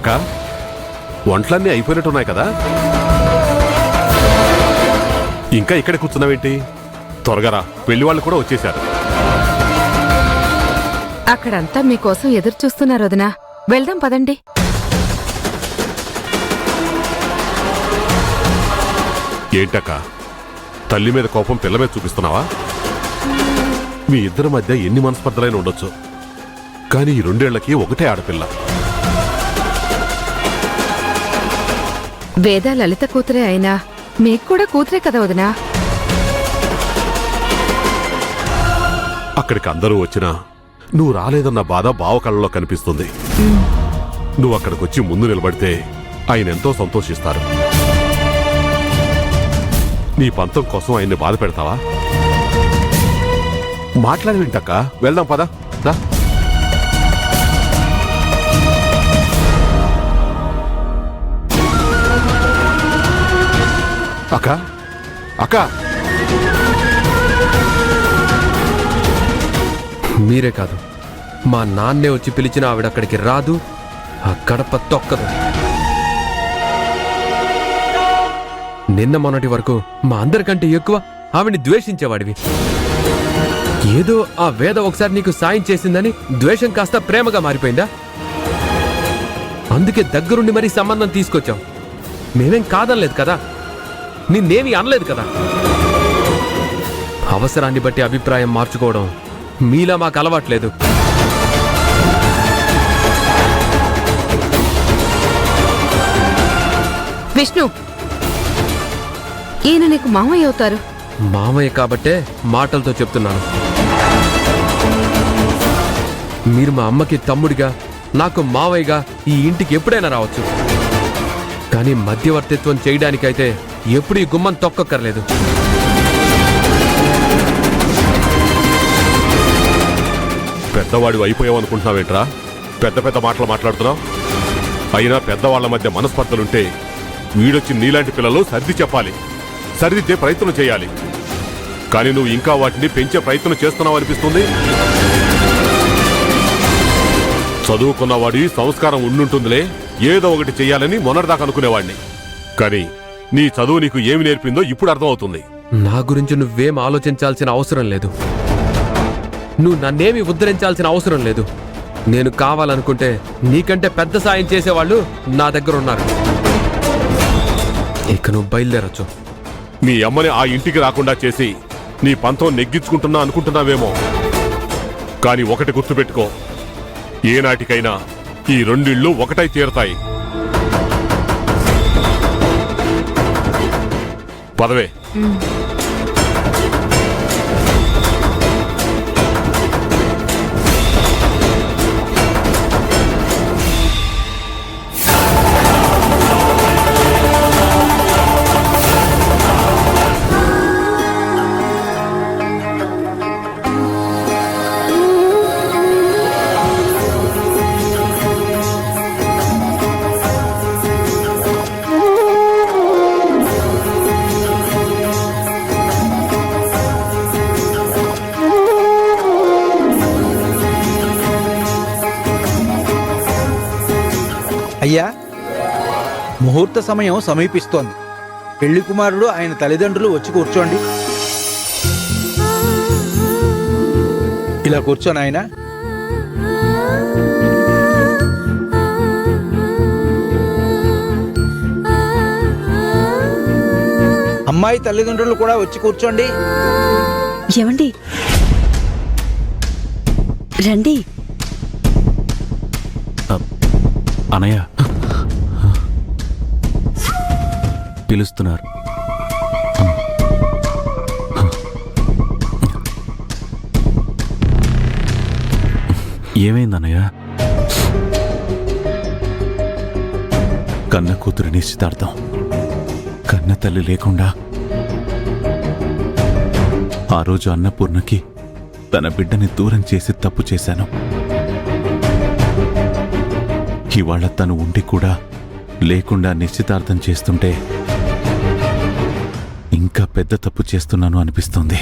అక్క, వంటలన్నీ అయిపోయినట్టున్నాయి కదా, ఇంకా ఇక్కడే కూర్చున్నావేంటి? త్వరగా రా, పెళ్లి వాళ్ళు కూడా వచ్చేశారు. అక్కడంతా మీకోసం ఎదురు చూస్తున్నారు వదినా. వెళ్దాం పదండి. ఏంటక్క, తల్లి మీద కోపం పిల్ల మీద చూపిస్తున్నావా? మీ ఇద్దరి మధ్య ఎన్ని మనస్పర్ధలైన ఉండొచ్చు, కానీ ఈ 2 ఏళ్లకి ఒకటే ఆడపిల్ల. వేద లలిత కూతురే అయినా మీకు కూడా కూతురే కదా వదినా. అక్కడికి అందరూ వచ్చినా నువ్వు రాలేదన్న బాధ బావ కళ్ళలో కనిపిస్తుంది. నువ్వు అక్కడికొచ్చి ముందు నిలబడితే ఆయన ఎంతో సంతోషిస్తారు. నీ పంతం కోసం ఆయన్ని బాధ పెడతావా? మాట్లాడి వింటక్క, వెళ్దాం పదా. అక్క అక్క, మీరే కాదు, మా నాన్నే వచ్చి పిలిచిన ఆవిడక్కడికి రాదు, ఆ గడప తొక్కదు. నిన్న మొన్నటి వరకు మా అందరికంటే ఎక్కువ ఆవిడ్ని ద్వేషించేవాడివి. ఏదో ఆ వేద ఒకసారి నీకు సాయం చేసిందని ద్వేషం కాస్త ప్రేమగా మారిపోయిందా? అందుకే దగ్గరుండి మరీ సంబంధం తీసుకొచ్చాం. మేమేం కాదనలేదు కదా, నిన్నేమీ అనలేదు కదా. అవసరాన్ని బట్టి అభిప్రాయం మార్చుకోవడం మీలా మాకు అలవాట్లేదు. విష్ణు, ఈయన నీకు మామయ్య అవుతారు. మామయ్య కాబట్టే మాటలతో చెప్తున్నాను. మీరు మా అమ్మకి తమ్ముడిగా, నాకు మావయ్యగా ఈ ఇంటికి ఎప్పుడైనా రావచ్చు. కానీ మధ్యవర్తిత్వం చేయడానికైతే ఎప్పుడు ఈ గుమ్మం తొక్కక్కర్లేదు. పెద్దవాడు అయిపోయావనుకుంటున్నావేంట్రా? పెద్ద పెద్ద మాటలు మాట్లాడుతున్నావు. అయినా పెద్దవాళ్ల మధ్య మనస్పర్ధలుంటే వీడొచ్చి నీలాంటి పిల్లలు సర్ది చెప్పాలి, సరిదిద్దే ప్రయత్నం చేయాలి. కానీ నువ్వు ఇంకా వాటిని పెంచే ప్రయత్నం చేస్తున్నావు అనిపిస్తుంది. చదువుకున్నవాడి సంస్కారం ఉండుంటుందిలే, ఏదో ఒకటి చెయ్యాలని మొన్నటిదాకా అనుకునేవాడిని. కానీ నీ చదువు నీకు ఏమి నేర్పిందో ఇప్పుడు అర్థమవుతుంది. నా గురించి నువ్వేం ఆలోచించాల్సిన అవసరం లేదు. నువ్వు నన్నేమి ఉద్ధరించాల్సిన అవసరం లేదు. నేను కావాలనుకుంటే నీకంటే పెద్ద సాయం చేసేవాళ్ళు నా దగ్గర ఉన్నారు. ఇక నువ్వు బయలుదేరొచ్చు. మీ అమ్మని ఆ ఇంటికి రాకుండా చేసి నీ పంతం నెగ్గించుకుంటున్నా అనుకుంటున్నావేమో. కానీ ఒకటి గుర్తుపెట్టుకో, ఏనాటికైనా ఈ 2 ఇళ్ళు ఒకటై తీరతాయి. పదవే. అయ్యా, ముహూర్త సమయం సమీపిస్తోంది. పెళ్లి కుమారుడు ఆయన తల్లిదండ్రులు వచ్చి కూర్చోండి. ఇలా కూర్చోని ఆయన. అమ్మాయి తల్లిదండ్రులు కూడా వచ్చి కూర్చోండి. ఏమండి, రండి. అనయ్య పిలుస్తున్నారు. ఏమైంది అన్నయ్య? కన్న కూతురు నిశ్చితార్థం, కన్న తల్లి లేకుండా ఆ రోజు అన్నపూర్ణకి తన బిడ్డని దూరం చేసి తప్పు చేశాను. ఇవాళ తను ఉండి కూడా లేకుండా నిశ్చితార్థం చేస్తుంటే ఇంకా పెద్ద తప్పు చేస్తున్నాను అనిపిస్తుంది.